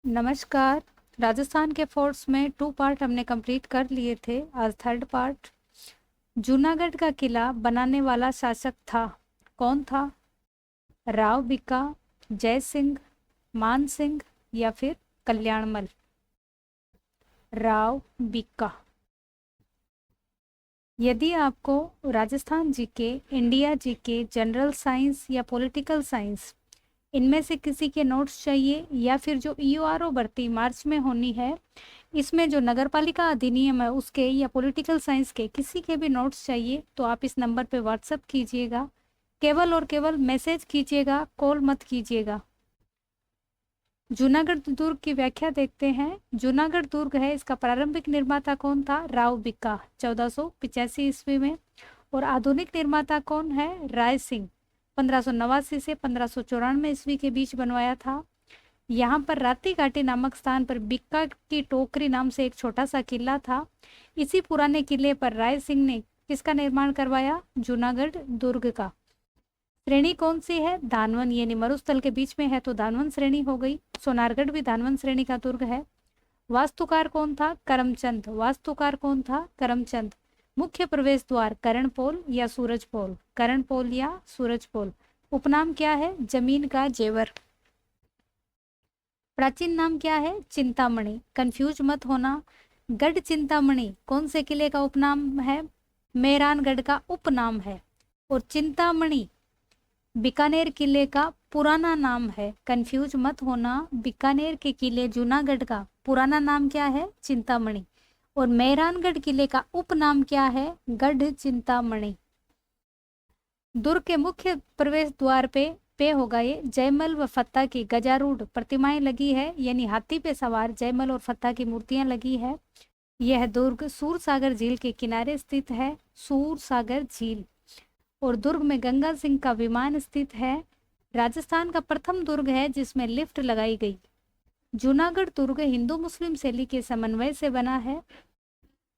नमस्कार। राजस्थान के फोर्ट्स में 2 पार्ट हमने कंप्लीट कर लिए थे। आज थर्ड पार्ट। जूनागढ़ का किला बनाने वाला शासक था, कौन था? राव बिका, जय सिंह, मान सिंह या फिर कल्याणमल? राव बिका। यदि आपको Rajasthan GK, India GK, general science या पॉलिटिकल साइंस इनमें से किसी के नोट्स चाहिए या फिर जो ईओआरओ भर्ती मार्च में होनी है, इसमें जो नगरपालिका अधिनियम है उसके या पॉलिटिकल साइंस के किसी के भी नोट्स चाहिए तो आप इस नंबर पे व्हाट्सएप कीजिएगा। केवल और केवल मैसेज कीजिएगा, कॉल मत कीजिएगा। जूनागढ़ दुर्ग की व्याख्या देखते हैं। जूनागढ़ दुर्ग है, इसका प्रारंभिक निर्माता कौन था? राव बिक्का 1485 ईस्वी में। और आधुनिक निर्माता कौन है? राय सिंह 1589 से 1594 ईस्वी के बीच बनवाया था। यहाँ पर राती घाटी नामक स्थान पर बिक्का की टोकरी नाम से एक छोटा सा किला था। इसी पुराने किले पर राय सिंह ने किसका निर्माण करवाया? जूनागढ़ दुर्ग का। श्रेणी कौन सी है? धानवन, यानी मरुस्थल के बीच में है तो धानवन श्रेणी हो गई। सोनारगढ़ भी धानवन श्रेणी का दुर्ग है। वास्तुकार कौन था? करमचंद। वास्तुकार कौन था? करमचंद। मुख्य प्रवेश द्वार कर्णपोल या सूरजपोल? कर्णपोल या सूरजपोल। उपनाम क्या है? जमीन का जेवर। प्राचीन नाम क्या है? चिंतामणि। कंफ्यूज मत होना। गढ़ चिंतामणि कौन से किले का उपनाम है? मेहरानगढ़ का उपनाम है। और चिंतामणि बीकानेर किले का पुराना नाम है। कंफ्यूज मत होना। बीकानेर के किले जूनागढ़ का पुराना नाम क्या है? चिंतामणि। और मेहरानगढ़ किले का उपनाम क्या है? गढ़ चिंतामणि। दुर्ग के मुख्य प्रवेश द्वार पे होगा ये जयमल व फत्ता की गजारूढ़ प्रतिमाएं लगी है, यानी हाथी पे सवार जयमल और फत्ता की मूर्तियां लगी है। यह दुर्ग सूरसागर झील के किनारे स्थित है। सूरसागर झील। और दुर्ग में गंगा सिंह का विमान स्थित है। राजस्थान का प्रथम दुर्ग है जिसमें लिफ्ट लगाई गई। जूनागढ़ दुर्ग हिंदू मुस्लिम शैली के समन्वय से बना है।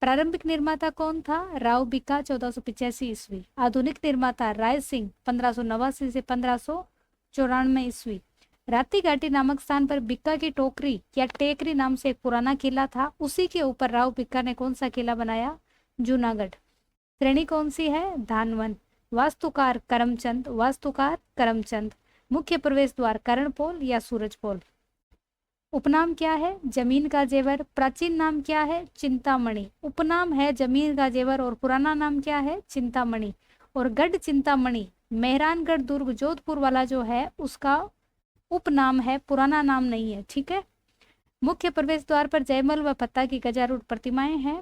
प्रारंभिक निर्माता कौन था? राव बिका 1485 ईस्वी। आधुनिक निर्माता राय सिंह 1589 से 1594 ईस्वी। राती घाटी नामक स्थान पर बिक्का की टोकरी या टेकरी नाम से एक पुराना किला था, उसी के ऊपर राव बिक्का ने कौन सा किला बनाया? जूनागढ़। श्रेणी कौन सी है? धानवन। वास्तुकार करमचंद। वास्तुकार करमचंद। मुख्य प्रवेश द्वार कर्णपोल या सूरजपोल। उपनाम क्या है? जमीन का जेवर। प्राचीन नाम क्या है? चिंतामणि। उपनाम है जमीन का जेवर और पुराना नाम क्या है? चिंतामणि। और गढ़ चिंतामणि मेहरानगढ़ दुर्ग जोधपुर वाला जो है उसका उपनाम है, पुराना नाम नहीं है। ठीक है। मुख्य प्रवेश द्वार पर जयमल व फत्ता की गजारूढ़ प्रतिमाएं हैं।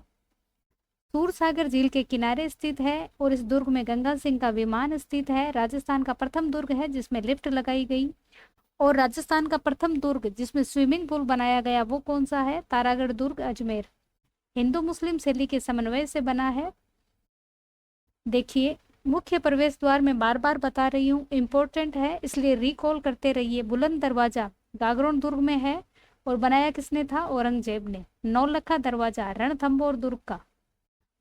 सूरसागर झील के किनारे स्थित है और इस दुर्ग में गंगा सिंह का विमान स्थित है। राजस्थान का प्रथम दुर्ग है जिसमें लिफ्ट लगाई गई। और राजस्थान का प्रथम दुर्ग जिसमें स्विमिंग पूल बनाया गया वो कौन सा है? तारागढ़ दुर्ग अजमेर। हिंदू मुस्लिम शैली के समन्वय से बना है। देखिए, मुख्य प्रवेश द्वार में बार बार बता रही हूँ, इंपॉर्टेंट है इसलिए रिकॉल करते रहिए। बुलंद दरवाजा गागरोन दुर्ग में है और बनाया किसने था? औरंगजेब ने। नौलखा दरवाजा रणथंभौर दुर्ग का।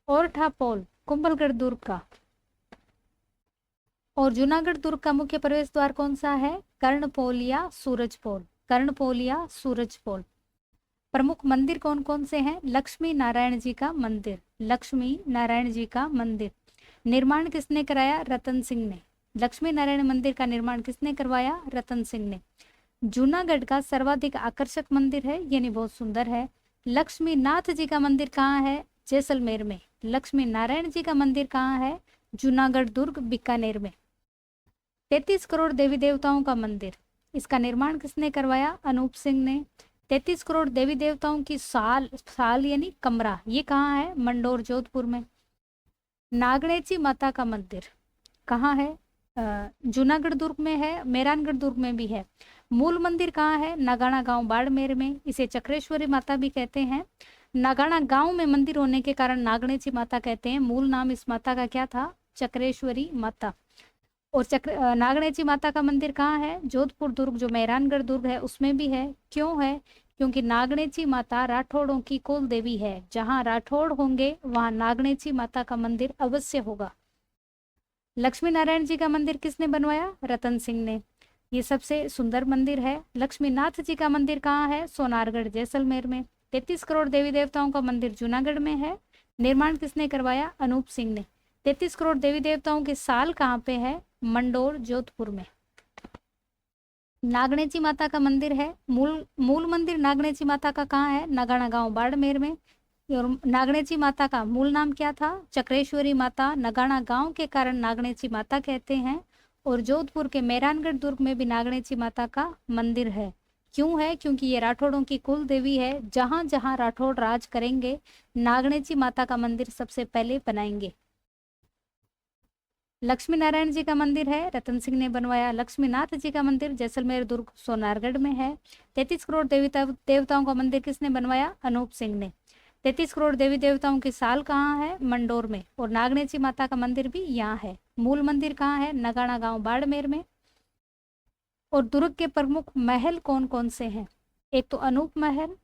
और पोल कुंभलगढ़ दुर्ग का। और जूनागढ़ दुर्ग का मुख्य प्रवेश द्वार कौन सा है? कर्णपोल या सूरजपोल। कर्णपोल या सूरजपोल। प्रमुख मंदिर कौन कौन से हैं? लक्ष्मी नारायण जी का मंदिर। लक्ष्मी नारायण जी का मंदिर। निर्माण किसने कराया? रतन सिंह ने। लक्ष्मी नारायण मंदिर का निर्माण किसने करवाया? रतन सिंह ने। जूनागढ़ का सर्वाधिक आकर्षक मंदिर है, यानी बहुत सुंदर है। लक्ष्मी नाथ जी का मंदिर कहाँ है? जैसलमेर में। लक्ष्मी नारायण जी का मंदिर कहाँ है? जूनागढ़ दुर्ग बीकानेर में। 33 करोड़ देवी देवताओं का मंदिर, इसका निर्माण किसने करवाया? अनूप सिंह ने। 33 करोड़ देवी देवताओं की साल यानी कमरा, ये कहाँ है? मंडोर जोधपुर में। नागणेची माता का मंदिर कहाँ है? जूनागढ़ दुर्ग में है, मेहरानगढ़ दुर्ग में भी है। मूल मंदिर कहाँ है? नगाना गांव बाड़मेर में। इसे चक्रेश्वरी माता भी कहते हैं। नगाना गांव में मंदिर होने के कारण नागणेची माता कहते हैं। मूल नाम इस माता का क्या था? चक्रेश्वरी माता। और नागणेची माता का मंदिर कहाँ है? जोधपुर दुर्ग, जो मेहरानगढ़ दुर्ग है उसमें भी है। क्यों है? क्योंकि नागणेची माता राठौड़ों की कुल देवी है। जहां राठौड़ होंगे वहां नागणेची माता का मंदिर अवश्य होगा। लक्ष्मी नारायण जी का मंदिर किसने बनवाया? रतन सिंह ने। ये सबसे सुंदर मंदिर है। लक्ष्मीनाथ जी का मंदिर कहाँ है? सोनारगढ़ जैसलमेर में। 33 करोड़ देवी देवताओं का मंदिर जूनागढ़ में है। निर्माण किसने करवाया? अनूप सिंह ने। 33 करोड़ देवी देवताओं की साल कहाँ पे है? मंडोर जोधपुर में। नागणेची माता का मंदिर है। मूल मंदिर नागणेची माता का कहाँ है? नगाना गांव बाड़मेर में। और नागणेची माता का मूल नाम क्या था? चक्रेश्वरी माता। नगाना गांव के कारण नागणेची माता कहते हैं। और जोधपुर के मेहरानगढ़ दुर्ग में भी नागणेची माता का मंदिर है। क्यों है? क्योंकि ये राठौड़ों की कुल देवी है। जहां जहां राठौड़ राज करेंगे, नागणेची माता का मंदिर सबसे पहले बनाएंगे। लक्ष्मी नारायण जी का मंदिर है, रतन सिंह ने बनवाया। लक्ष्मीनाथ जी का मंदिर जैसलमेर दुर्ग सोनारगढ़ में है। 33 करोड़ देवताओं का मंदिर किसने बनवाया? अनूप सिंह ने। 33 करोड़ देवी देवताओं की साल कहाँ है? मंडोर में। और नागणेची माता का मंदिर भी यहाँ है। मूल मंदिर कहाँ है? नगाना गांव बाड़मेर में। और दुर्ग के प्रमुख महल कौन कौन से हैं? एक तो अनूप महल,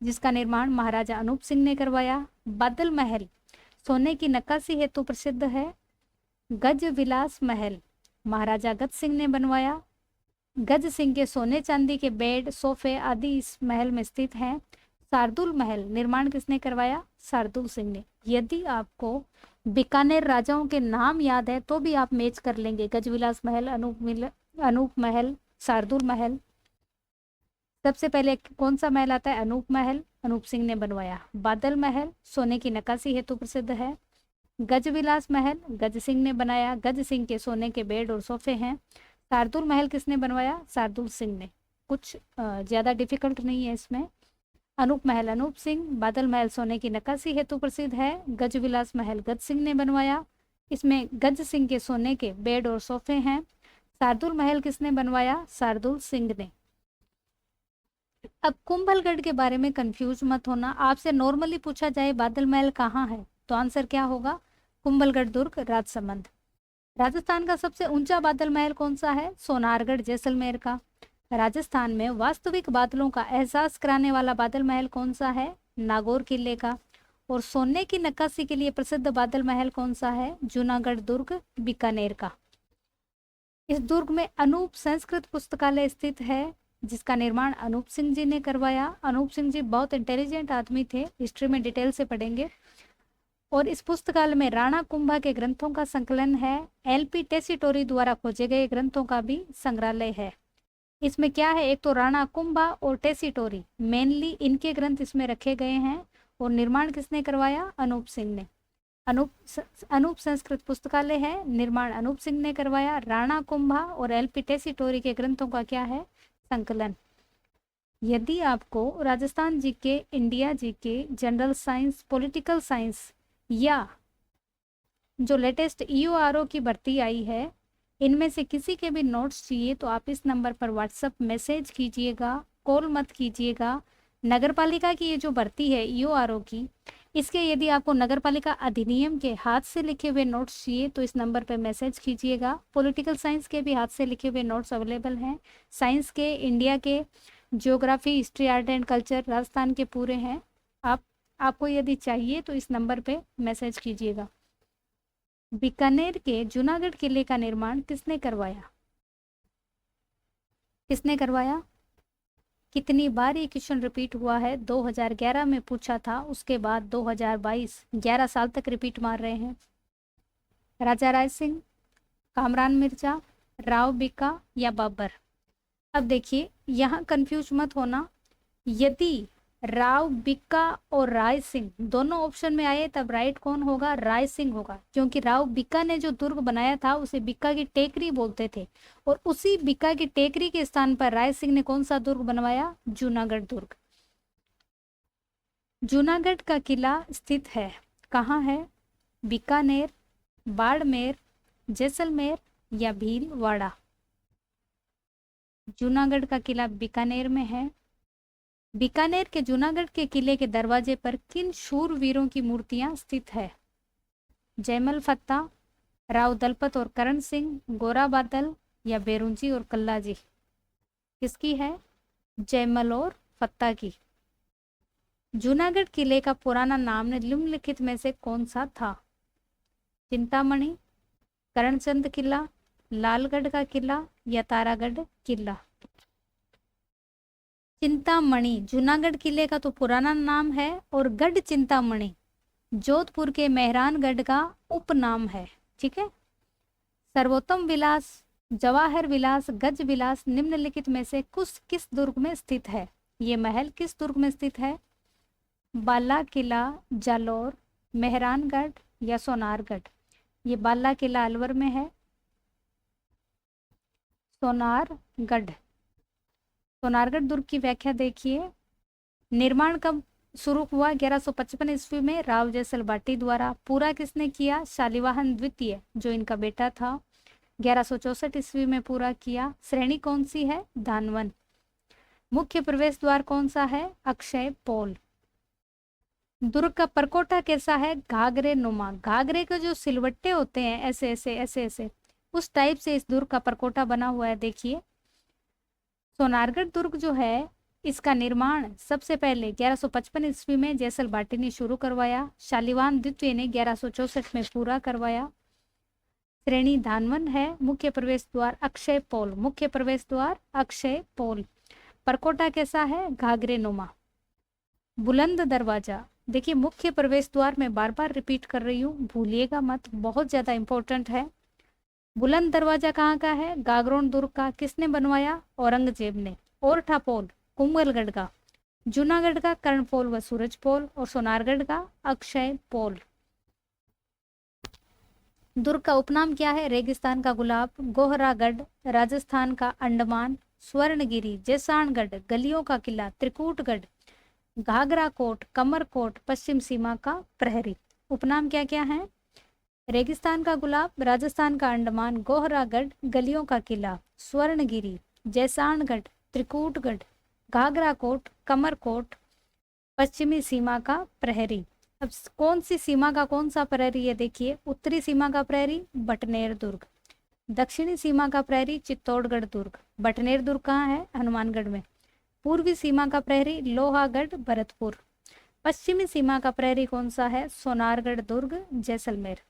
जिसका निर्माण महाराजा अनूप सिंह ने करवाया। बादल महल सोने की नक्काशी हेतु प्रसिद्ध है। गज विलास महल महाराजा गज सिंह ने बनवाया। गज सिंह के सोने चांदी के बेड, सोफे आदि इस महल में स्थित हैं। शार्दुल महल निर्माण किसने करवाया? शार्दुल सिंह ने। यदि आपको बीकानेर राजाओं के नाम याद है तो भी आप मैच कर लेंगे। गजविलास महल, अनूप महल, शार्दुल महल। सबसे पहले कौन सा महल आता है? अनूप महल, अनूप सिंह ने बनवाया। बादल महल सोने की नक्काशी हेतु प्रसिद्ध है। गजविलास महल गज सिंह ने बनाया। गज सिंह के सोने के बेड और सोफे हैं। शार्दुल महल किसने बनवाया? शार्दुल सिंह ने। कुछ ज्यादा डिफिकल्ट नहीं है इसमें। अनूप महल अनूप सिंह, बादल महल सोने की नक्काशी हेतु प्रसिद्ध है। गजविलास महल गज सिंह ने बनवाया। इसमें गज सिंह के सोने के बेड और सोफे हैं। शार्दुल महल किसने बनवाया? शार्दुल सिंह ने। अब कुंभलगढ़ के बारे में कंफ्यूज मत होना। आपसे नॉर्मली पूछा जाए बादल महल कहाँ है, तो आंसर क्या होगा? कुंभलगढ़ दुर्ग, राजसमंद। राजस्थान का सबसे ऊंचा बादल महल कौन सा है? सोनारगढ़ जैसलमेर का। राजस्थान में वास्तविक बादलों का एहसास कराने वाला बादल महल कौन सा है? नागौर किले का। और सोने की नक्काशी के लिए प्रसिद्ध बादल महल कौन सा है? जूनागढ़ दुर्ग, बीकानेर का। इस दुर्ग में अनूप संस्कृत पुस्तकालय स्थित है, जिसका निर्माण अनूप सिंह जी ने करवाया। अनूप सिंह जी बहुत इंटेलिजेंट आदमी थे, हिस्ट्री में डिटेल से पढ़ेंगे। और इस पुस्तकालय में राणा कुंभा के ग्रंथों का संकलन है। एलपी टेसीटोरी द्वारा खोजे गए ग्रंथों का भी संग्रहालय है। इसमें क्या है? एक तो राणा कुंभा और टेसीटोरी, मेनली इनके ग्रंथ इसमें रखे गए हैं। और निर्माण किसने करवाया? अनूप सिंह ने। अनूप संस्कृत पुस्तकालय है, निर्माण अनूप सिंह ने करवाया। राणा कुंभा और एलपी टेसीटोरी के ग्रंथों का क्या है? संकलन। यदि आपको Rajasthan GK, India GK, general science, political science या जो लेटेस्ट ईओआरओ की भर्ती आई है, इनमें से किसी के भी नोट्स चाहिए तो आप इस नंबर पर व्हाट्सएप मैसेज कीजिएगा, कॉल मत कीजिएगा। नगरपालिका की ये जो भर्ती है ईओआरओ की, इसके यदि आपको नगरपालिका अधिनियम के हाथ से लिखे हुए नोट्स चाहिए तो इस नंबर पर मैसेज कीजिएगा। पॉलिटिकल साइंस के भी हाथ से लिखे हुए नोट्स अवेलेबल हैं। साइंस के, इंडिया के, geography, history, art and culture, Rajasthan के पूरे हैं। आपको यदि चाहिए तो इस नंबर पे मैसेज कीजिएगा। बीकानेर के जूनागढ़ किले का निर्माण किसने करवाया? किसने करवाया? कितनी बार ये क्वेश्चन रिपीट हुआ है? 2011 में पूछा था, उसके बाद 2022, 11 साल तक रिपीट मार रहे हैं। राजा राय सिंह, कामरान मिर्जा, राव बिका या बाबर? अब देखिए, यहाँ कंफ्यूज मत होना। यदि राव बिक्का और राय सिंह दोनों ऑप्शन में आए तब राइट कौन होगा? राय सिंह होगा, क्योंकि राव बिक्का ने जो दुर्ग बनाया था उसे बिक्का की टेकरी बोलते थे। और उसी बिक्का की टेकरी के स्थान पर राय सिंह ने कौन सा दुर्ग बनवाया? जूनागढ़ दुर्ग। जूनागढ़ का किला स्थित है कहाँ है? बीकानेर, बाड़मेर, जैसलमेर या भीलवाड़ा? जूनागढ़ का किला बीकानेर में है। बीकानेर के जूनागढ़ के किले के दरवाजे पर किन शूरवीरों की मूर्तियां स्थित है? जयमल फत्ता, राव दलपत और करण सिंह, गोरा बादल या बेरुंजी और कल्ला जी? किसकी है? जयमल और फत्ता की। जूनागढ़ किले का पुराना नाम निम्नलिखित में से कौन सा था? चिंतामणि, करणचंद किला, लालगढ़ का किला या तारागढ़ किला। चिंतामणि जूनागढ़ किले का तो पुराना नाम है और गढ़ चिंतामणि जोधपुर के मेहरानगढ़ का उपनाम है। ठीक है। सर्वोत्तम विलास, जवाहर विलास, गज विलास निम्नलिखित में से किस दुर्ग में स्थित है? ये महल किस दुर्ग में स्थित है? बाला किला, जालौर, मेहरानगढ़ या सोनारगढ़। ये बाला किला अलवर में है। सोनारगढ़ दुर्ग की व्याख्या देखिए। निर्माण कब शुरू हुआ? 1155 ईस्वी में राव जैसल बाटी द्वारा। पूरा किसने किया? शालिवाहन द्वितीय जो इनका बेटा था। 1164 ईस्वी में पूरा किया। श्रेणी कौन सी है? धानवन। मुख्य प्रवेश द्वार कौन सा है? अक्षय पोल। दुर्ग का परकोटा कैसा है? घाघरे नुमा। घाघरे के जो सिलवट्टे होते हैं ऐसे ऐसे ऐसे ऐसे, उस टाइप से इस दुर्ग का परकोटा बना हुआ है। देखिए सोनारगढ़ दुर्ग जो है इसका निर्माण सबसे पहले 1155 ईस्वी में जैसल बाटी ने शुरू करवाया। शालिवाहन द्वितीय ने 1164 में पूरा करवाया। श्रेणी धानवन है। मुख्य प्रवेश द्वार अक्षय पोल। मुख्य प्रवेश द्वार अक्षय पोल। परकोटा कैसा है? घाघरे नुमा। बुलंद दरवाजा, देखिए मुख्य प्रवेश द्वार में बार बार रिपीट कर रही हूँ, भूलिएगा मत, बहुत ज्यादा इंपॉर्टेंट है। बुलंद दरवाजा कहाँ का है? गागरोन दुर्ग का। किसने बनवाया? औरंगजेब ने। ओरठा पोल कुंभलगढ़ का। जूनागढ़ का कर्णपोल व सूरज पोल और सोनारगढ़ का अक्षय पोल। दुर्ग का उपनाम क्या है? रेगिस्तान का गुलाब, गोहरागढ़, राजस्थान का अंडमान, स्वर्णगिरी, जैसाणगढ़, गलियों का किला, त्रिकूटगढ़, घाघरा कोट, कमरकोट, पश्चिम सीमा का प्रहरी। उपनाम क्या क्या है? रेगिस्तान का गुलाब, राजस्थान का अंडमान, गोहरागढ़, गलियों का किला, स्वर्णगिरी, जैसाणगढ़, त्रिकूटगढ़, घाघरा कोट, कमरकोट, पश्चिमी सीमा का प्रहरी। अब कौन सी सीमा का कौन सा प्रहरी है? देखिए उत्तरी सीमा का प्रहरी बटनेर दुर्ग, दक्षिणी सीमा का प्रहरी चित्तौड़गढ़ दुर्ग। बटनेर दुर्ग कहाँ है? हनुमानगढ़ में। पूर्वी सीमा का प्रहरी लोहागढ़ भरतपुर। पश्चिमी सीमा का प्रहरी कौन सा है? सोनारगढ़ दुर्ग जैसलमेर।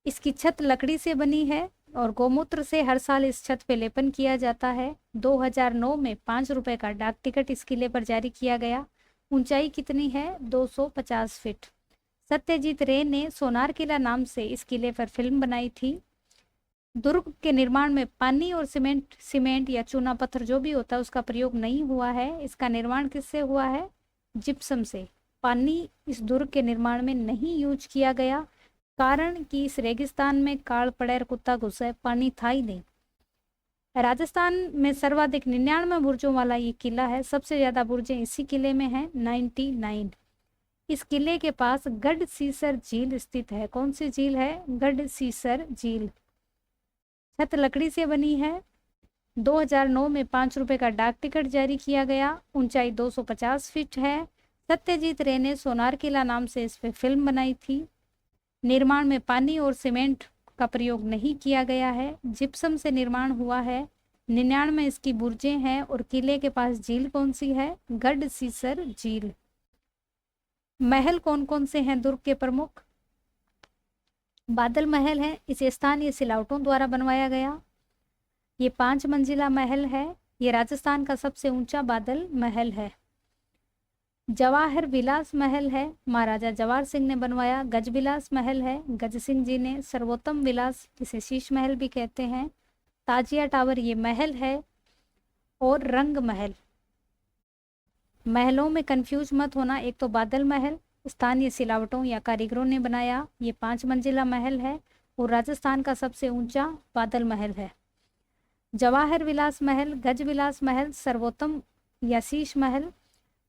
इसकी छत लकड़ी से बनी है और गौमूत्र से हर साल इस छत पे लेपन किया जाता है। 2009 में 5 रुपए का डाक टिकट इस किले पर जारी किया गया। ऊंचाई कितनी है? 250 फीट। सत्यजीत रे ने सोनार किला नाम से इस किले पर फिल्म बनाई थी। दुर्ग के निर्माण में पानी और सीमेंट या चूना पत्थर जो भी होता है उसका प्रयोग नहीं हुआ है। इसका निर्माण किससे हुआ है? जिप्सम से। पानी इस दुर्ग के निर्माण में नहीं यूज किया गया, कारण कि इस रेगिस्तान में काल पड़ेर कुत्ता घुसा है, पानी था ही नहीं। राजस्थान में सर्वाधिक 99 बुर्जों वाला ये किला है। सबसे ज्यादा बुर्जें इसी किले में हैं, 99। इस किले के पास गढ़ सीसर झील स्थित है। कौन सी झील है? गढ़ सीसर झील। छत लकड़ी से बनी है। 2009 में 5 रुपए का डाक टिकट जारी किया गया। ऊंचाई 250 फीट है। सत्यजीत रे ने सोनार किला नाम से इस पे फिल्म बनाई थी। निर्माण में पानी और सीमेंट का प्रयोग नहीं किया गया है, जिप्सम से निर्माण हुआ है। 99 इसकी बुर्जें हैं और किले के पास झील कौन सी है? गढ़ सीसर झील। महल कौन कौन से हैं दुर्ग के प्रमुख? बादल महल है। इसे स्थानीय सिलावटों द्वारा बनवाया गया। ये 5 मंजिला महल है। ये राजस्थान का सबसे ऊंचा बादल महल है। जवाहर विलास महल है, महाराजा जवाहर सिंह ने बनवाया। गज विलास महल है, गज सिंह जी ने। सर्वोत्तम विलास, इसे शीश महल भी कहते हैं। ताजिया टावर ये महल है। और रंग महल। महलों में कंफ्यूज मत होना, एक तो बादल महल स्थानीय सिलावटों या कारीगरों ने बनाया, ये 5 मंजिला महल है और राजस्थान का सबसे ऊंचा बादल महल है। जवाहर विलास महल, गज विलास महल, सर्वोत्तम या शीश महल,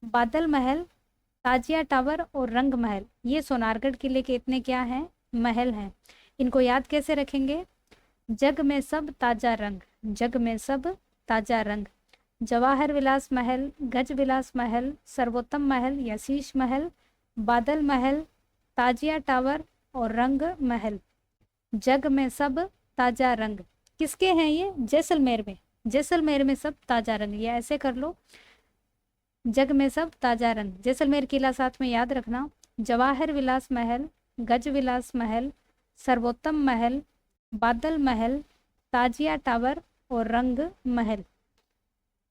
बादल महल, ताजिया टावर और रंग महल, ये सोनारगढ़ किले के इतने क्या हैं? महल हैं। इनको याद कैसे रखेंगे? जग में सब ताजा रंग, जग में सब ताजा रंग। जवाहर विलास महल, गज विलास महल, सर्वोत्तम महल या शीश महल, बादल महल, ताजिया टावर और रंग महल। जग में सब ताजा रंग किसके हैं? ये जैसलमेर में। जैसलमेर में सब ताजा रंग, ये ऐसे कर लो, जग में सब ताजा रंग। जैसलमेर किला साथ में याद रखना। जवाहर विलास महल, गज विलास महल, सर्वोत्तम महल, बादल महल, ताजिया टावर और रंग महल।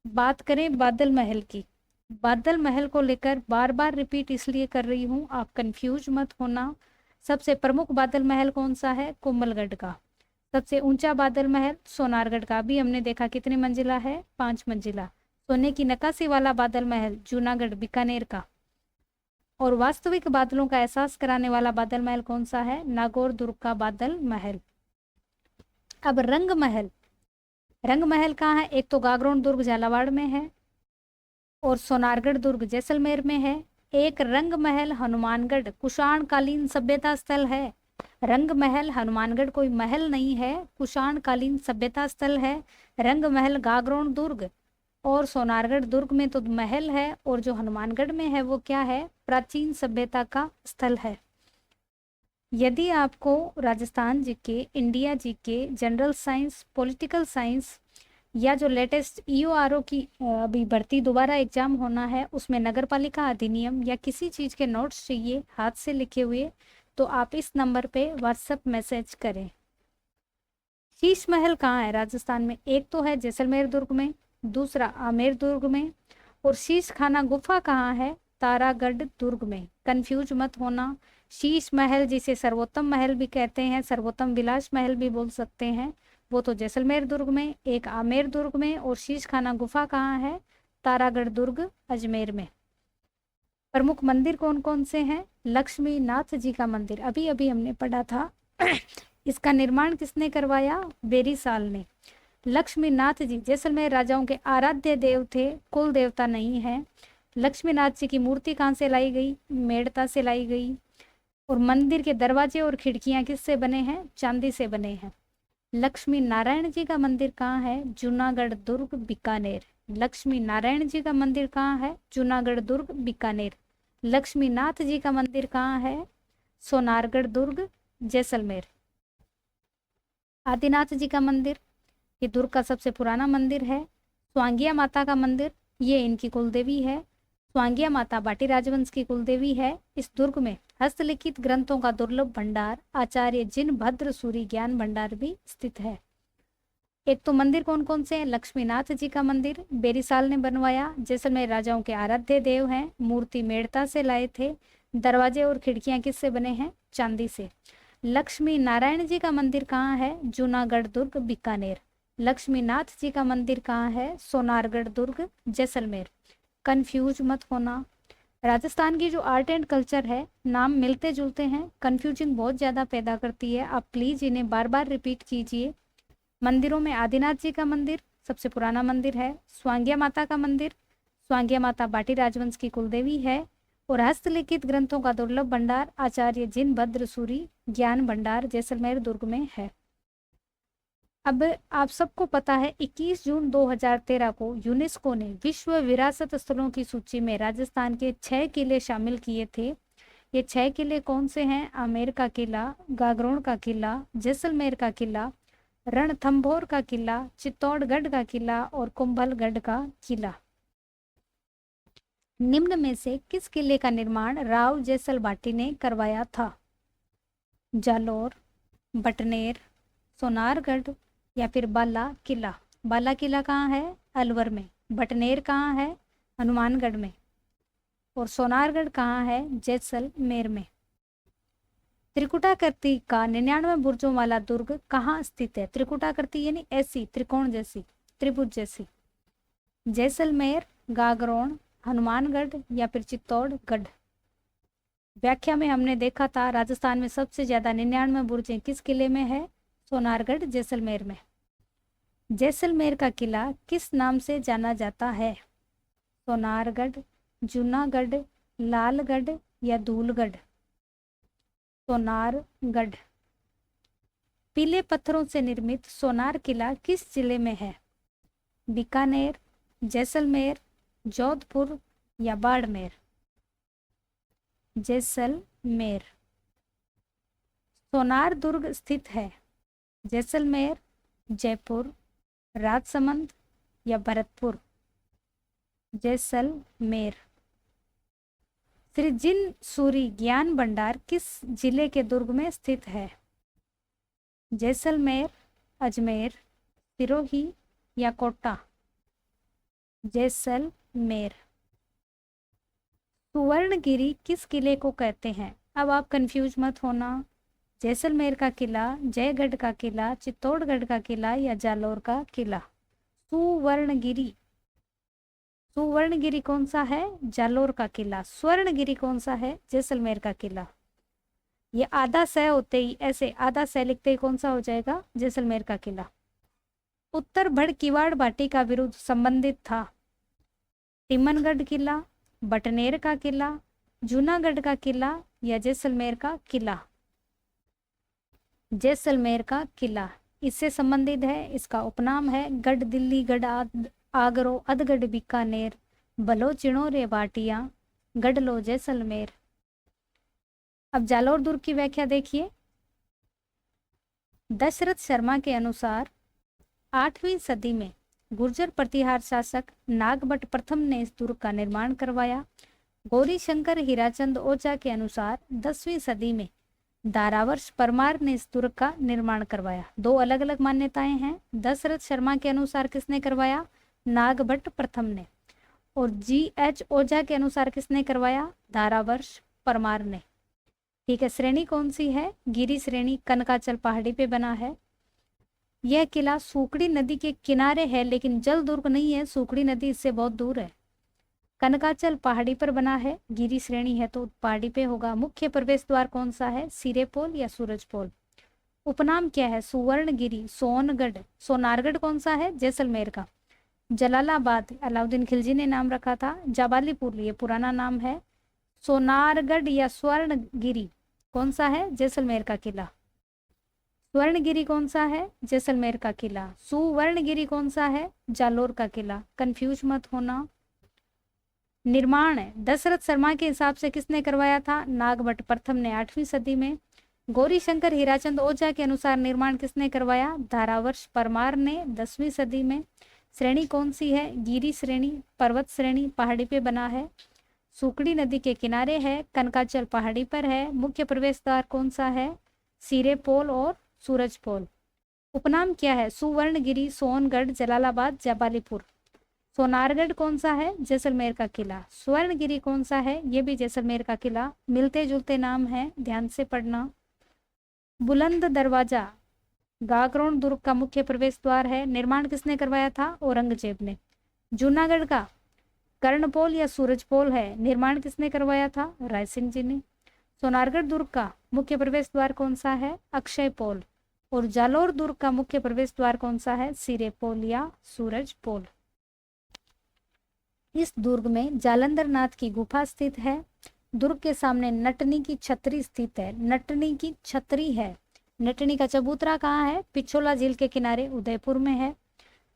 बात करें बादल महल की, बादल महल को लेकर बार बार रिपीट इसलिए कर रही हूँ, आप कंफ्यूज मत होना। सबसे प्रमुख बादल महल कौन सा है? कोमलगढ़ का। सबसे ऊंचा बादल महल सोनारगढ़ का, अभी हमने देखा कितनी मंजिला है? 5 मंजिला। सोने की नक्काशी वाला बादल महल जूनागढ़ बीकानेर का। और वास्तविक बादलों का एहसास कराने वाला बादल महल कौन सा है? नागौर दुर्ग का बादल महल। अब रंग महल, रंग महल कहाँ है? एक तो गागरोन दुर्ग झालावाड़ में है और सोनारगढ़ दुर्ग जैसलमेर में है। एक रंग महल हनुमानगढ़ कुषाण कालीन सभ्यता स्थल है। रंग महल हनुमानगढ़ कोई महल नहीं है, कुषाण कालीन सभ्यता स्थल है। रंग महल गागरोन दुर्ग और सोनारगढ़ दुर्ग में तो महल है, और जो हनुमानगढ़ में है वो क्या है? प्राचीन सभ्यता का स्थल है। यदि आपको Rajasthan GK, India GK, general science, political science या जो लेटेस्ट ईओआरओ की अभी भर्ती दोबारा एग्जाम होना है उसमें नगर पालिका अधिनियम या किसी चीज़ के नोट्स चाहिए हाथ से लिखे हुए, तो आप इस नंबर पे व्हाट्सएप मैसेज करें। शीश महल कहाँ है राजस्थान में? एक तो है जैसलमेर दुर्ग में, दूसरा आमेर दुर्ग में, और शीश खाना गुफा कहाँ है? तारागढ़ दुर्ग में। कंफ्यूज मत होना। शीश महल जिसे सर्वोत्तम महल भी कहते हैं, सर्वोत्तम विलास महल भी बोल सकते हैं, वो तो जैसलमेर दुर्ग में, एक आमेर दुर्ग में, और शीश खाना गुफा कहाँ है? तारागढ़ दुर्ग अजमेर में। प्रमुख मंदिर कौन कौन से हैं? लक्ष्मी नाथ जी का मंदिर अभी अभी हमने पढ़ा था इसका निर्माण किसने करवाया? बेरीसाल ने। लक्ष्मीनाथ जी जैसलमेर राजाओं के आराध्य देव थे, कुल देवता नहीं है। लक्ष्मीनाथ जी की मूर्ति कहाँ से लाई गई? मेड़ता से लाई गई। और मंदिर के दरवाजे और खिड़कियां किससे बने हैं? चांदी से बने हैं। लक्ष्मी नारायण जी का मंदिर कहाँ है? जूनागढ़ दुर्ग बीकानेर। लक्ष्मी नारायण जी का मंदिर कहाँ है? जूनागढ़ दुर्ग बीकानेर। लक्ष्मीनाथ जी का मंदिर कहाँ है? सोनारगढ़ दुर्ग जैसलमेर। आदिनाथ जी का मंदिर, ये दुर्ग का सबसे पुराना मंदिर है। स्वांगिया माता का मंदिर, ये इनकी कुलदेवी है। स्वांगिया माता बाटी राजवंश की कुलदेवी है। इस दुर्ग में हस्तलिखित ग्रंथों का दुर्लभ भंडार आचार्य जिन भद्र सूरी ज्ञान भंडार भी स्थित है। एक तो मंदिर कौन कौन से हैं? लक्ष्मीनाथ जी का मंदिर बेरीसाल ने बनवाया, जैसलमेर राजाओं के आराध्य देव हैं, मूर्ति मेड़ता से लाए थे, दरवाजे और खिड़कियां किससे बने हैं? चांदी से। लक्ष्मी नारायण जी का मंदिर कहाँ है? जूनागढ़ दुर्ग बीकानेर। लक्ष्मीनाथ जी का मंदिर कहाँ है? सोनारगढ़ दुर्ग जैसलमेर। कंफ्यूज मत होना। राजस्थान की जो आर्ट एंड कल्चर है, नाम मिलते जुलते हैं, कंफ्यूजिंग बहुत ज़्यादा पैदा करती है, आप प्लीज़ इन्हें बार बार रिपीट कीजिए। मंदिरों में आदिनाथ जी का मंदिर सबसे पुराना मंदिर है। स्वांगिया माता का मंदिर, स्वांगिया माता बाटी राजवंश की कुलदेवी है। और हस्तलिखित ग्रंथों का दुर्लभ भंडार आचार्य जिन भद्र सूरी ज्ञान भंडार जैसलमेर दुर्ग में है। अब आप सबको पता है 21 जून 2013 को यूनेस्को ने विश्व विरासत स्थलों की सूची में राजस्थान के 6 किले शामिल किए थे। ये 6 किले कौन से हैं? आमेर का किला, गागरोन का किला, जैसलमेर का किला, रणथंभौर का किला, चित्तौड़गढ़ का किला और कुंभलगढ़ का किला। निम्न में से किस किले का निर्माण राव जैसल भाटी ने करवाया था? जालोर, बटनेर, सोनारगढ़ या फिर बाला किला। बाला किला कहाँ है? अलवर में। बटनेर कहाँ है? हनुमानगढ़ में। और सोनारगढ़ कहाँ है? जैसलमेर में। त्रिकुटाकृति का 99 बुर्जों वाला दुर्ग कहाँ स्थित है? त्रिकुटाकृति यानी ऐसी त्रिकोण जैसी, त्रिभुज जैसी। जैसलमेर, गागरोन, हनुमानगढ़ या फिर चित्तौड़गढ़। व्याख्या में हमने देखा था राजस्थान में सबसे ज्यादा 99 बुर्जें किस किले में है? सोनारगढ़ जैसलमेर में। जैसलमेर का किला किस नाम से जाना जाता है? सोनारगढ़, जूनागढ़, लालगढ़ या धूलगढ़? सोनारगढ़। पीले पत्थरों से निर्मित सोनार किला किस जिले में है? बीकानेर, जैसलमेर, जोधपुर या बाड़मेर? जैसलमेर। सोनार दुर्ग स्थित है जैसलमेर, जयपुर, राजसमंद या भरतपुर? जैसलमेर। श्री जिन सूरी ज्ञान भंडार किस जिले के दुर्ग में स्थित है? जैसलमेर, अजमेर, सिरोही या कोटा? जैसलमेर। सुवर्णगिरी किस किले को कहते हैं? अब आप कंफ्यूज मत होना। जैसलमेर का किला, जयगढ़ का किला, चित्तौड़गढ़ का किला या जालोर का किला? सुवर्णगिरी। सुवर्णगिरी कौन सा है? जालोर का किला। स्वर्णगिरी कौन सा है? जैसलमेर का किला। ये आधा स होते ही, ऐसे आधा स लिखते ही कौन सा हो जाएगा? जैसलमेर का किला। उत्तर भड़ किवाड़ भाटी का विरुद्ध संबंधित था? तिमनगढ़ किला, बटनेर का किला, जूनागढ़ का किला या जैसलमेर का किला? जैसलमेर का किला। इससे संबंधित है, इसका उपनाम है गढ़ दिल्ली, गढ़ आगरो, अधगढ़ बीकानेर, बलो चिणोरे भाटिया, गढ़लो जैसलमेर। अब जालोर दुर्ग की व्याख्या देखिए। दशरथ शर्मा के अनुसार 8वीं सदी में गुर्जर प्रतिहार शासक नागभट्ट प्रथम ने इस दुर्ग का निर्माण करवाया। गौरी शंकर हीराचंद ओझा के अनुसार 10वीं सदी में दारावर्ष परमार ने इस दुर्ग का निर्माण करवाया। दो अलग अलग मान्यताएं हैं। दशरथ शर्मा के अनुसार किसने करवाया? नागभट्ट प्रथम ने। और G.H. ओझा के अनुसार किसने करवाया? दारावर्ष परमार ने। ठीक है, श्रेणी कौन सी है? गिरी श्रेणी, कनकाचल पहाड़ी पे बना है। यह किला सूखड़ी नदी के किनारे है, लेकिन जल दुर्ग नहीं है, सूखड़ी नदी इससे बहुत दूर है। कनकाचल पहाड़ी पर बना है, गिरी श्रेणी है तो पहाड़ी पे होगा। मुख्य प्रवेश द्वार कौन सा है? सिरेपोल या सूरजपोल? उपनाम क्या है? सुवर्णगिरी, सोनगढ़। सोनारगढ़ कौन सा है? जैसलमेर का। जलालाबाद अलाउद्दीन खिलजी ने नाम रखा था। जाबालीपुर ये पुराना नाम है। सोनारगढ़ या स्वर्णगिरी कौन सा है? जैसलमेर का किला। स्वर्णगिरी कौन सा है? जैसलमेर का किला। सुवर्णगिरी कौन सा है? जालोर का किला। कंफ्यूज मत होना। निर्माण दशरथ शर्मा के हिसाब से किसने करवाया था? नागभट्ट प्रथम ने 8वीं सदी में। गौरी शंकर हीराचंद ओझा के अनुसार निर्माण किसने करवाया? दारावर्ष परमार ने 10वीं सदी में। श्रेणी कौन सी है? गिरी श्रेणी, पर्वत श्रेणी, पहाड़ी पे बना है। सूखड़ी नदी के किनारे है, कनकाचल पहाड़ी पर है। मुख्य प्रवेश द्वार कौन सा है? सिरेपोल और सूरजपोल। उपनाम क्या है? सुवर्णगिरी, सोनगढ़, जलालाबाद, जाबालीपुर। सोनारगढ़ कौन सा है? जैसलमेर का किला। स्वर्णगिरी कौन सा है? ये भी जैसलमेर का किला। मिलते जुलते नाम है, ध्यान से पढ़ना। बुलंद दरवाजा गागरोन दुर्ग का मुख्य प्रवेश द्वार है। निर्माण किसने करवाया था? औरंगजेब ने। जूनागढ़ का कर्णपोल या सूरजपोल है। निर्माण किसने करवाया था? राय सिंह जी ने। सोनारगढ़ दुर्ग का मुख्य प्रवेश द्वार कौन सा है? अक्षयपोल। और जालोर दुर्ग का मुख्य प्रवेश द्वार कौन सा है? सिरेपोल या सूरजपोल। इस दुर्ग में जालंधर नाथ की गुफा स्थित है। दुर्ग के सामने नटनी की छतरी स्थित है। नटनी की छतरी है। नटनी का चबूतरा कहाँ है? पिछोला झील के किनारे उदयपुर में है।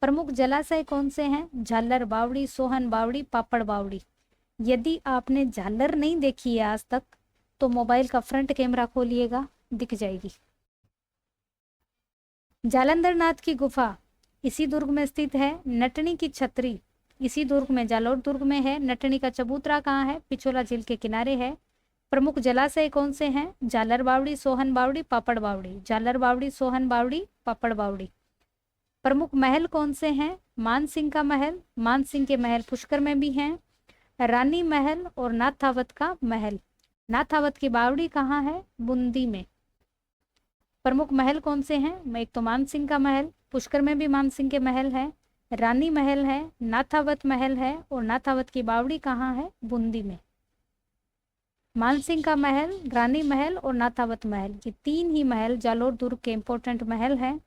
प्रमुख जलाशय कौन से हैं? झालर बावड़ी, सोहन बावड़ी, पापड़ बावड़ी। यदि आपने झालर नहीं देखी है आज तक तो मोबाइल का फ्रंट कैमरा खोलिएगा, दिख जाएगी। जालंधर नाथ की गुफा इसी दुर्ग में स्थित है। नटनी की छतरी इसी दुर्ग में, जालोर दुर्ग में है। नटनी का चबूतरा कहाँ है? पिछोला झील के किनारे है। प्रमुख जलाशय कौन से हैं? झालर बावड़ी, सोहन बावड़ी, पापड़ बावड़ी। झालर बावड़ी, सोहन बावड़ी, पापड़ बावड़ी। प्रमुख महल कौन से हैं? मान सिंह का महल। मान सिंह के महल पुष्कर में भी हैं। रानी महल और नाथावत का महल। नाथावत की बावड़ी कहाँ है? बूंदी में। प्रमुख महल कौन से हैं? एक तो मान सिंह का महल, पुष्कर में भी मान सिंह के महल है। रानी महल है, नाथावत महल है और नाथावत की बावड़ी कहाँ है? बूंदी में। मानसिंह का महल, रानी महल और नाथावत महल, ये तीन ही महल जालोर दुर्ग के इंपॉर्टेंट महल हैं।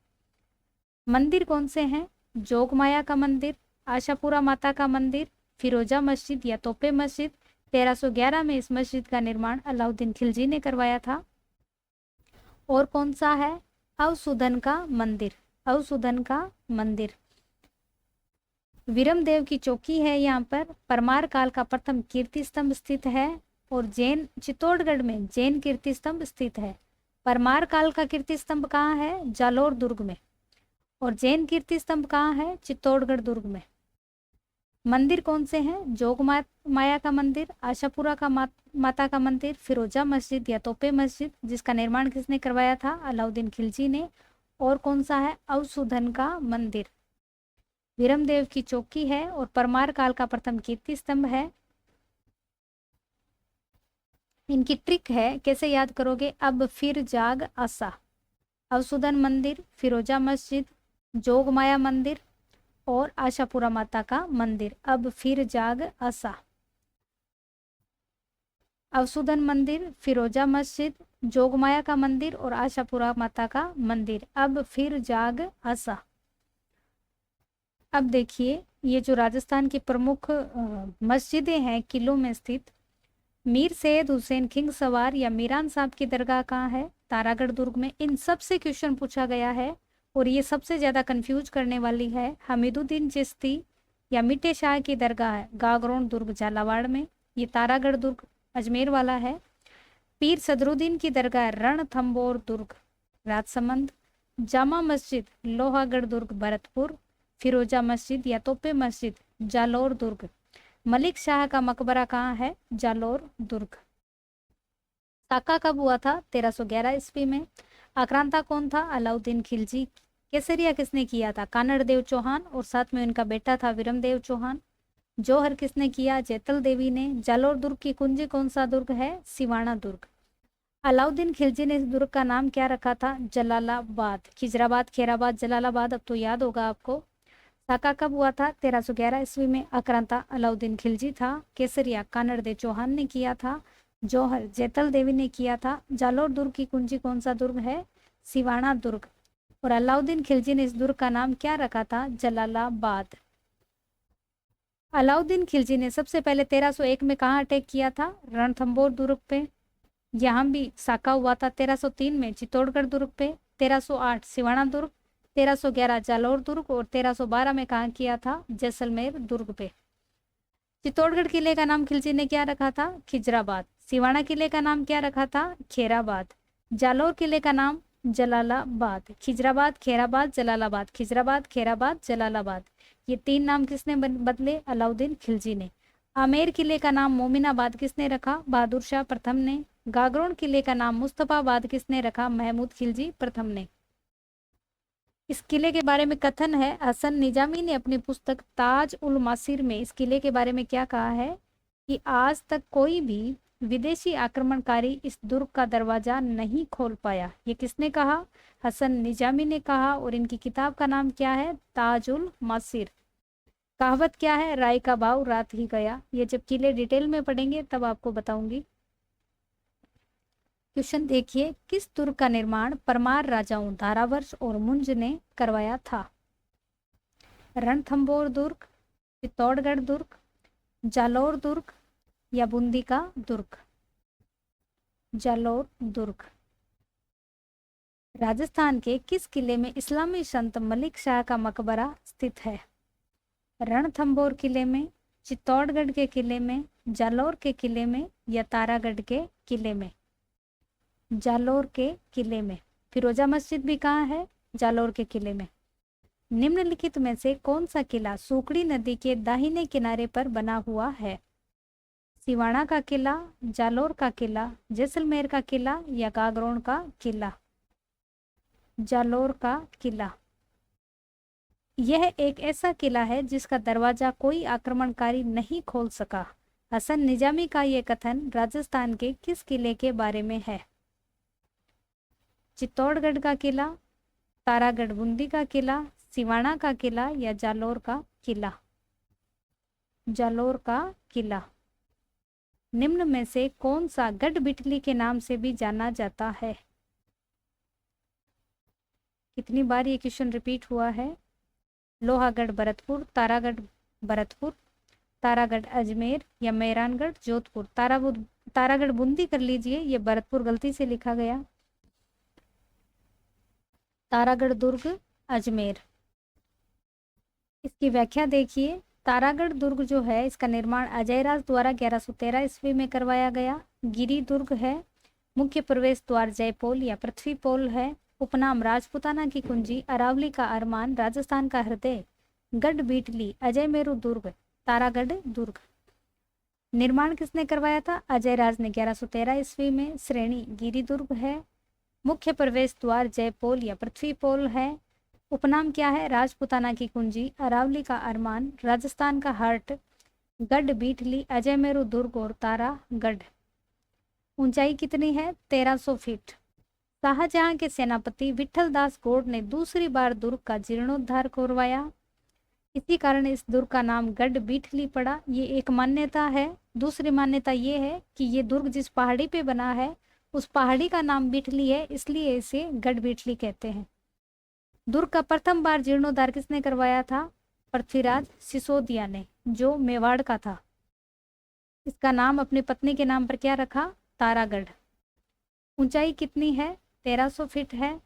मंदिर कौन से हैं? जोगमाया का मंदिर, आशापुरा माता का मंदिर, फिरोजा मस्जिद या तोपे मस्जिद। 1311 में इस मस्जिद का निर्माण अलाउद्दीन खिलजी ने करवाया था। और कौन सा है? अवसुधन का मंदिर। अवसुधन का मंदिर वीरमदेव की चौकी है। यहाँ पर परमार काल का प्रथम कीर्ति स्तंभ स्थित है और जैन चित्तौड़गढ़ में जैन कीर्ति स्तंभ स्थित है। परमार काल का कीर्ति स्तंभ कहाँ है? जालोर दुर्ग में। और जैन कीर्ति स्तंभ कहाँ है? चित्तौड़गढ़ दुर्ग में। मंदिर कौन से हैं? जोग माया का मंदिर, आशापुरा का माता का मंदिर, फिरोजा मस्जिद या तोपे मस्जिद, जिसका निर्माण किसने करवाया था? अलाउद्दीन खिलजी ने। और कौन सा है? अवसुधन का मंदिर। वीरमदेव की चौकी है और परमार काल का प्रथम कीर्ति स्तंभ है। इनकी ट्रिक है, कैसे याद करोगे? अब फिर जाग आसा। अवसुधन मंदिर, फिरोजा मस्जिद, जोगमाया मंदिर और आशापुरा माता का मंदिर। अब फिर जाग आसा। अवसुधन मंदिर, फिरोजा मस्जिद, जोगमाया का मंदिर और आशापुरा माता का मंदिर। अब फिर जाग आसा। अब देखिए, ये जो राजस्थान की प्रमुख मस्जिदें हैं किलों में स्थित, मीर सैयद हुसैन खिंग सवार या मीरान साहब की दरगाह कहाँ है? तारागढ़ दुर्ग में। इन सब से क्वेश्चन पूछा गया है और ये सबसे ज्यादा कंफ्यूज करने वाली है। हमीदुद्दीन चिश्ती या मिट्टे शाह की दरगाह है गागरोन दुर्ग झालावाड़ में। ये तारागढ़ दुर्ग अजमेर वाला है। पीर सदरुद्दीन की दरगाह रणथंबोर दुर्ग राजसमंद। जामा मस्जिद लोहागढ़ दुर्ग भरतपुर। फिरोजा मस्जिद या तोपे मस्जिद जालोर दुर्ग। मलिक शाह का मकबरा कहाँ है? जालोर दुर्ग। साका कब हुआ था? 1311 ईस्वी में। आक्रांता कौन था? अलाउद्दीन खिलजी। केसरिया किसने किया था? कानड़देव चौहान और साथ में उनका बेटा था विरमदेव चौहान। जौहर किसने किया? जैतल देवी ने। जालोर दुर्ग की कुंजी कौन सा दुर्ग है? सिवाना दुर्ग। अलाउद्दीन खिलजी ने इस दुर्ग का नाम क्या रखा था? जलालाबाद। खिजराबाद, खेराबाद, जलालाबाद, अब तो याद होगा आपको। साका कब हुआ था? 1311 ईस्वी में। आक्रांता अलाउद्दीन खिलजी था। केसरिया कानड़देव चौहान ने किया था। जौहर जैतल देवी ने किया था। जालोर दुर्ग की कुंजी कौन सा दुर्ग है? सिवाना दुर्ग। और अलाउद्दीन खिलजी ने इस दुर्ग का नाम क्या रखा था? जलालाबाद। अलाउद्दीन खिलजी ने सबसे पहले 1301 में कहाँ अटैक किया था? रणथंबोर दुर्ग पे। यहाँ भी साका हुआ था 1303 में चित्तौड़गढ़ दुर्ग पे। 1308 सिवाना दुर्ग, 1311 जालोर दुर्ग और 1312 में कहाँ किया था? जैसलमेर दुर्ग पे। चित्तौड़गढ़ किले का नाम खिलजी ने क्या रखा था? खिजराबाद। सिवाना किले का नाम क्या रखा था? खेराबाद। जालोर किले का नाम जलालाबाद। खिजराबाद, खेराबाद, जलालाबाद। खिजराबाद, खेराबाद, जलालाबाद। ये 3 नाम किसने बदले? अलाउद्दीन खिलजी ने। आमेर किले का नाम मोमिनाबाद किसने रखा? बहादुर शाह प्रथम ने। गागरोन किले का नाम मुस्तफाबाद किसने रखा? महमूद खिलजी प्रथम ने। इस किले के बारे में कथन है, हसन निजामी ने अपनी पुस्तक ताज उल मासिर में इस किले के बारे में क्या कहा है कि आज तक कोई भी विदेशी आक्रमणकारी इस दुर्ग का दरवाजा नहीं खोल पाया। ये किसने कहा? हसन निजामी ने कहा। और इनकी किताब का नाम क्या है? ताज उल मासिर। कहावत क्या है? राय का भाव रात ही गया। ये जब किले डिटेल में पढ़ेंगे तब आपको बताऊंगी। क्वेश्चन देखिए, किस दुर्ग का निर्माण परमार राजाओं धारावर्ष और मुंज ने करवाया था? रणथंबोर दुर्ग, चित्तौड़गढ़ दुर्ग, जालोर दुर्ग या बूंदी का दुर्ग? जालोर दुर्ग। राजस्थान के किस किले में इस्लामी संत मलिक शाह का मकबरा स्थित है? रणथंबोर किले में, चित्तौड़गढ़ के किले में, जालोर के किले में या तारागढ़ के किले में? जालोर के किले में। फिरोजा मस्जिद भी कहाँ है? जालोर के किले में। निम्नलिखित में से कौन सा किला सूकड़ी नदी के दाहिने किनारे पर बना हुआ है? सिवाना का किला, जालोर का किला, जैसलमेर का किला या गागरोन का किला? जालोर का किला। यह एक ऐसा किला है जिसका दरवाजा कोई आक्रमणकारी नहीं खोल सका। हसन निजामी का यह कथन राजस्थान के किस किले के बारे में है? चित्तौड़गढ़ का किला, तारागढ़ बूंदी का किला, सिवाना का किला या जालोर का किला? जालोर का किला। निम्न में से कौन सा गढ़ बिटली के नाम से भी जाना जाता है? कितनी बार ये क्वेश्चन रिपीट हुआ है? लोहागढ़ भरतपुर, तारागढ़ भरतपुर, तारागढ़ अजमेर या मेहरानगढ़ जोधपुर? तारागढ़ बूंदी कर लीजिए, ये भरतपुर गलती से लिखा गया। तारागढ़ दुर्ग अजमेर। इसकी व्याख्या देखिए, तारागढ़ दुर्ग जो है इसका निर्माण अजयराज द्वारा 1113 ईस्वी में करवाया गया। गिरी दुर्ग है। मुख्य प्रवेश द्वार जयपोल या पृथ्वी पोल है। उपनाम राजपुताना की कुंजी, अरावली का अरमान, राजस्थान का हृदय, गढ़ बीटली, अजय मेरू दुर्ग, तारागढ़ दुर्ग। निर्माण किसने करवाया था? अजयराज ने 1113 ईस्वी में। श्रेणी गिरी दुर्ग है। मुख्य प्रवेश द्वार जयपोल या पृथ्वीपोल है। उपनाम क्या है? राजपुताना की कुंजी, अरावली का अरमान, राजस्थान का हर्ट, गढ़ बीठली, अजयमेरू दुर्ग और तारागढ़। ऊंचाई कितनी है? 1300 फीट। शाहजहां के सेनापति विठल दास गौड़ ने दूसरी बार दुर्ग का जीर्णोद्धार करवाया, इसी कारण इस दुर्ग का नाम गढ़ बीठली पड़ा। ये एक मान्यता है। दूसरी मान्यता ये है कि ये दुर्ग जिस पहाड़ी पे बना है उस पहाड़ी का नाम बीठली है, इसलिए इसे गढ़ बीठली कहते हैं। दुर्ग का प्रथम बार जीर्णोद्धार किसने करवाया था? पृथ्वीराज सिसोदिया ने, जो मेवाड़ का था। इसका नाम अपनी पत्नी के नाम पर क्या रखा? तारागढ़। ऊंचाई कितनी है? 1300 फीट है।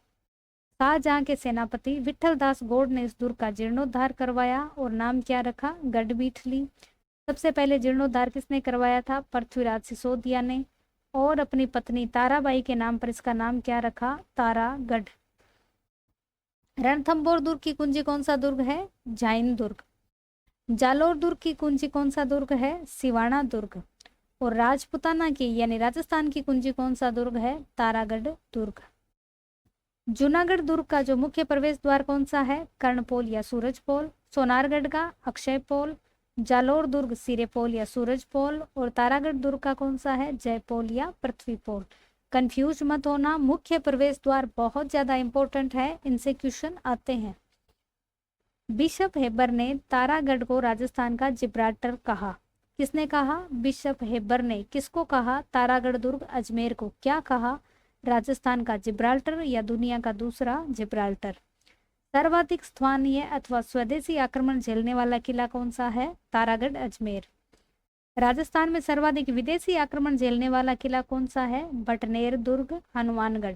शाहजहां के सेनापति विठल दास गौड़ ने इस दुर्ग का जीर्णोद्धार करवाया और नाम क्या रखा? गढ़ बीठली। सबसे पहले जीर्णोद्धार किसने करवाया था? पृथ्वीराज सिसोदिया ने, और अपनी पत्नी ताराबाई के नाम पर इसका नाम क्या रखा? तारागढ़। रणथंभौर दुर्ग की कुंजी कौन सा दुर्ग है? जाइन दुर्ग। जालोर दुर्ग की कुंजी कौन सा दुर्ग है? सिवाना दुर्ग। और राजपुताना की यानी राजस्थान की कुंजी कौन सा दुर्ग है? तारागढ़ दुर्ग। जूनागढ़ दुर्ग का जो मुख्य प्रवेश द्वार कौन सा है? कर्णपोल या सूरजपोल। सोनारगढ़ का अक्षयपोल। जालोर दुर्ग सिरेपोल या सूरजपोल। और तारागढ़ दुर्ग का कौन सा है? जयपोल या पृथ्वीपोल। कंफ्यूज मत होना, मुख्य प्रवेश द्वार बहुत ज्यादा इंपॉर्टेंट है, इनसे क्वेश्चन आते हैं। बिशप हेबर ने तारागढ़ को राजस्थान का जिब्राल्टर कहा। किसने कहा? बिशप हेबर ने। किसको कहा? तारागढ़ दुर्ग अजमेर को क्या कहा? राजस्थान का जिब्राल्टर या दुनिया का दूसरा जिब्राल्टर। सर्वाधिक स्थानीय अथवा स्वदेशी आक्रमण झेलने वाला किला कौन सा है? तारागढ़ अजमेर। राजस्थान में सर्वाधिक विदेशी आक्रमण झेलने वाला किला कौन सा है? बटनेर दुर्ग, हनुमानगढ़।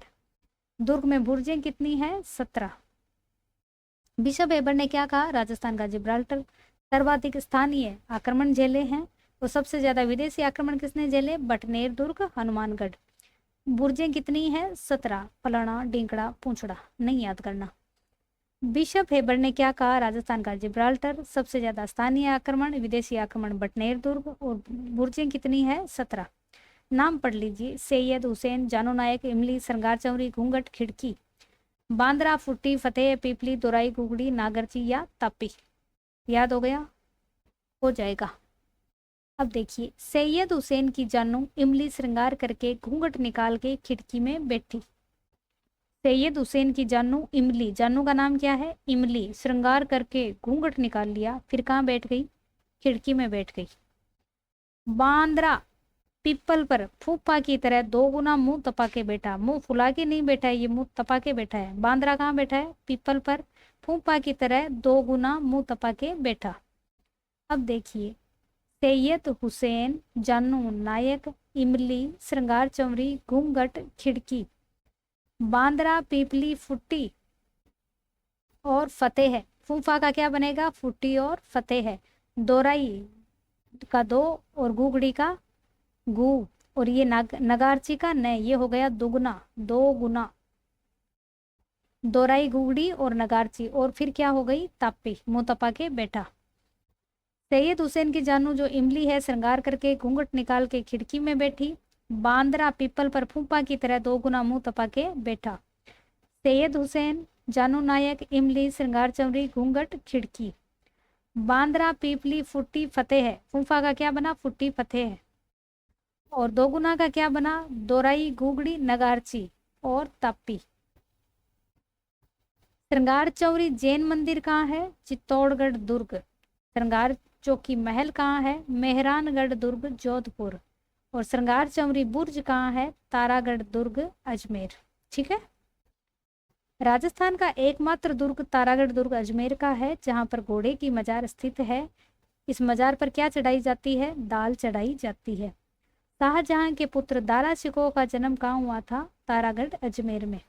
दुर्ग में बुर्जें कितनी है? 17। बिशप हेबर ने क्या कहा? राजस्थान का जिब्राल्टर। सर्वाधिक स्थानीय आक्रमण झेले हैं, तो सबसे ज्यादा विदेशी आक्रमण किसने झेले? बटनेर दुर्ग, हनुमानगढ़। बुर्जें कितनी है? 17। फलाना, ढींकड़ा, पूंछड़ा नहीं याद करना। बिशप हेबर ने क्या कहा? राजस्थान का जिब्राल्टर। सबसे ज्यादा स्थानीय आक्रमण, विदेशी आक्रमण बटनेर दुर्ग। और बुर्जें कितनी है? 17। नाम पढ़ लीजिए। सैयद हुसैन, जानू नायक, इमली, श्रृंगार चौरी, घूंघट, खिड़की, बांद्रा, फुट्टी, फतेह, पीपली, दोराई, गुगड़ी, नागरची या तापी। याद हो गया? हो जाएगा। अब देखिए, सैयद हुसैन की जानू इमली श्रृंगार करके घूंघट निकाल के खिड़की में बैठी। सैयद हुसैन की जानू इमली, जानू का नाम क्या है? इमली, श्रृंगार करके घूंघट निकाल लिया, फिर कहाँ बैठ गई? खिड़की में बैठ गई। बांद्रा पीपल पर फूफा की तरह 2 गुना मुंह तपा के बैठा। मुंह फुला के नहीं बैठा है, ये मुंह तपा के बैठा है। बांद्रा कहाँ बैठा है? पीपल पर फूफा की तरह 2 गुना मुंह तपा के बैठा। अब देखिए, सैयद हुसैन, जानू नायक, इमली, श्रृंगार चौरी, घूंघट, खिड़की, बांद्रा, पीपली, फुट्टी और फतेह है। फूफा का क्या बनेगा? फुट्टी और फतेह है। दोराई का 2 और गुगड़ी का गु, और ये नगारची का न, ये हो गया दुगुना, 2 गुना। दोराई, गुगड़ी और नगारची, और फिर क्या हो गई? तापी, मुंह तपा के बैठा। सैयद हुसैन की जानू जो इमली है, श्रृंगार करके घूंघट निकाल के खिड़की में बैठी। बांद्रा पीपल पर फूफा की तरह 2 गुना मुंह तपा के बैठा। सैयद हुसैन, जानू नायक, इमली, श्रृंगार चौरी, घूंघट, खिड़की, बांद्रा, पीपली, फुट्टी, फतेह है। फूफा का क्या बना? फुट्टी, फतेह है। और 2 गुना का क्या बना? दोराई, गुगड़ी, नगारची और तापी। श्रृंगार चौरी जैन मंदिर कहाँ है? चित्तौड़गढ़ दुर्ग। श्रृंगार चौकी महल कहाँ है? मेहरानगढ़ दुर्ग, जोधपुर। और श्रृंगार चौरी बुर्ज कहाँ है? तारागढ़ दुर्ग, अजमेर। ठीक है। राजस्थान का एकमात्र दुर्ग तारागढ़ दुर्ग अजमेर का है, जहां पर घोड़े की मजार स्थित है। इस मजार पर क्या चढ़ाई जाती है? दाल चढ़ाई जाती है। शाहजहां के पुत्र दारा शिकोह का जन्म कहाँ हुआ था? तारागढ़ अजमेर में।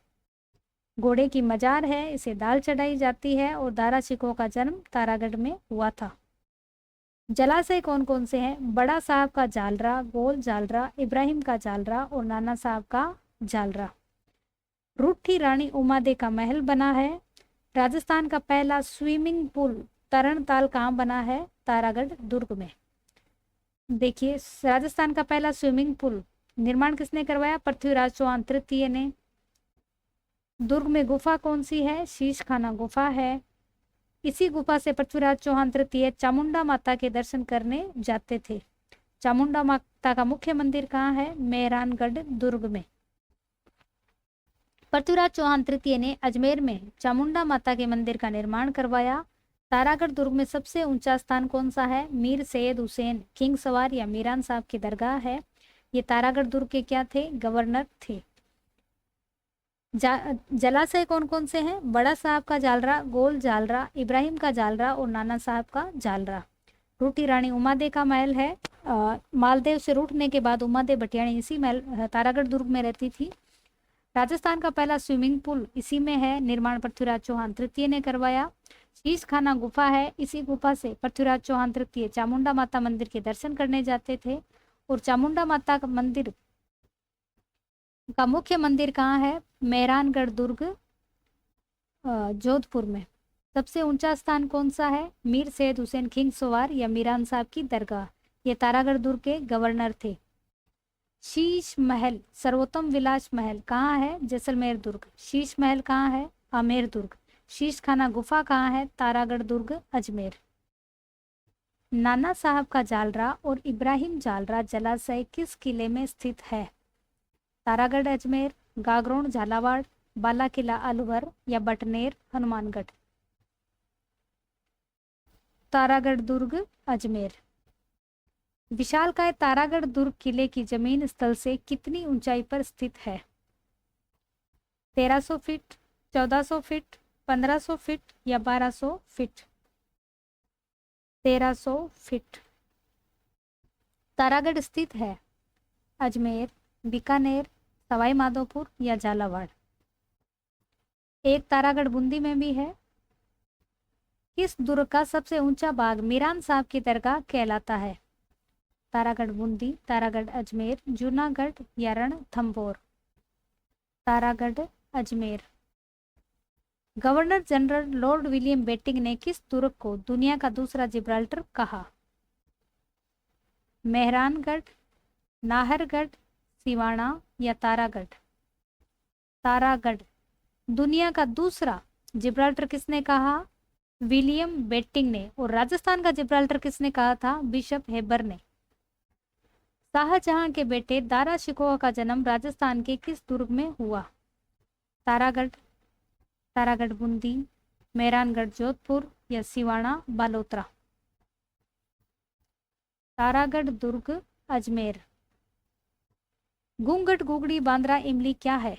घोड़े की मजार है, इसे दाल चढ़ाई जाती है, और दारा शिकोह का जन्म तारागढ़ में हुआ था। जलाशय कौन कौन से हैं? बड़ा साहब का जालरा, गोल जालरा, इब्राहिम का जालरा और नाना साहब का जालरा। रूठी रानी उमादे का महल बना है। राजस्थान का पहला स्विमिंग पूल तरण ताल कहाँ बना है? तारागढ़ दुर्ग में। देखिए, राजस्थान का पहला स्विमिंग पूल निर्माण किसने करवाया? पृथ्वीराज चौहान तृतीय ने। दुर्ग में गुफा कौन सी है? शीश खाना गुफा है। इसी गुफा से पृथ्वीराज चौहान तृतीय चामुंडा माता के दर्शन करने जाते थे। चामुंडा माता का मुख्य मंदिर कहाँ है? मेहरानगढ़ दुर्ग में। पृथ्वीराज चौहान तृतीय ने अजमेर में चामुंडा माता के मंदिर का निर्माण करवाया। तारागढ़ दुर्ग में सबसे ऊंचा स्थान कौन सा है? मीर सैयद हुसैन किंग सवार या मीरान साहब की दरगाह है। ये तारागढ़ दुर्ग के क्या थे? गवर्नर थे। जलाशय कौन कौन से हैं? बड़ा साहब का जालरा, गोल जालरा, इब्राहिम का जालरा और नाना साहब का जालरा। रूठी रानी उमादे का महल है। मालदेव से रूठने के बाद उमादे भटियाणी इसी महल तारागढ़ दुर्ग में रहती थी। राजस्थान का पहला स्विमिंग पूल इसी में है, निर्माण पृथ्वीराज चौहान तृतीय ने करवाया। शीश खाना गुफा है, इसी गुफा से पृथ्वीराज चौहान तृतीय चामुंडा माता मंदिर के दर्शन करने जाते थे। और चामुंडा माता का मंदिर का मुख्य मंदिर कहाँ है? मेहरानगढ़ दुर्ग जोधपुर में। सबसे ऊंचा स्थान कौन सा है? मीर सैयद हुसैन किंग सवार या मीरान साहब की दरगाह। ये तारागढ़ दुर्ग के गवर्नर थे। शीश महल सर्वोत्तम विलास महल कहाँ है? जैसलमेर दुर्ग। शीश महल कहाँ है? आमेर दुर्ग। शीश खाना गुफा कहाँ है? तारागढ़ दुर्ग अजमेर। नाना साहब का जालरा और इब्राहिम जालरा जलाशय किस किले में स्थित है? तारागढ़ अजमेर, गागरोन झालावाड़, बाला किला अलवर या बटनेर हनुमानगढ़। तारागढ़ दुर्ग अजमेर। विशालकाय तारागढ़ दुर्ग किले की जमीन स्थल से कितनी ऊंचाई पर स्थित है? 1300 फीट, 1400 फीट, 1500 फीट या 1200 फीट। 1300 फीट। तारागढ़ स्थित है अजमेर, बीकानेर, सवाई माधोपुर या झालावाड़। एक तारागढ़ बूंदी में भी है। किस दुर्ग का सबसे ऊंचा भाग मीरान साहब की दरगाह कहलाता है? तारागढ़ बूंदी, तारागढ़ अजमेर, जूनागढ़ या Ranthambore. Taragarh Ajmer. Governor general lord William Bentinck ने किस दुर्ग को दुनिया का दूसरा जिब्राल्टर कहा? मेहरानगढ़, नाहरगढ़, सिवाना या तारागढ़। तारागढ़। दुनिया का दूसरा जिब्राल्टर किसने कहा? विलियम बेटिंग ने। और राजस्थान का जिब्राल्टर किसने कहा था? बिशप हेबर ने। शाहजहां के बेटे दारा शिकोह का जन्म राजस्थान के किस दुर्ग में हुआ? तारागढ़, तारागढ़ बूंदी, मेहरानगढ़ जोधपुर या सिवाना बालोतरा। तारागढ़ दुर्ग अजमेर। घूंघट गुगड़ी बांद्रा इमली क्या है?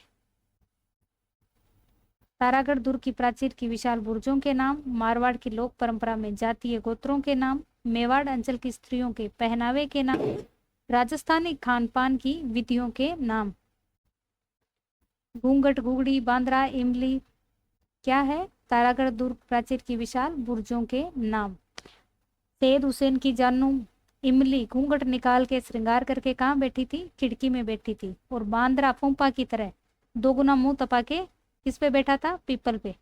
तारागढ़ दुर्ग की प्राचीर की विशाल बुर्जों के नाम, मारवाड़ की लोक परंपरा में जातीय गोत्रों के नाम, मेवाड़ अंचल की स्त्रियों के पहनावे के नाम, राजस्थानी खान पान की विधियों के नाम। घूंघट गुगड़ी बांद्रा इमली क्या है? तारागढ़ दुर्ग प्राचीर की विशाल बुर्जों के नाम। सैयद हुसैन की जानू इमली घूंघट निकाल के श्रृंगार करके कहाँ बैठी थी? खिड़की में बैठी थी। और बांद्रा फूंपा की तरह दोगुना मुंह तपा के किस पे बैठा था? पीपल पे।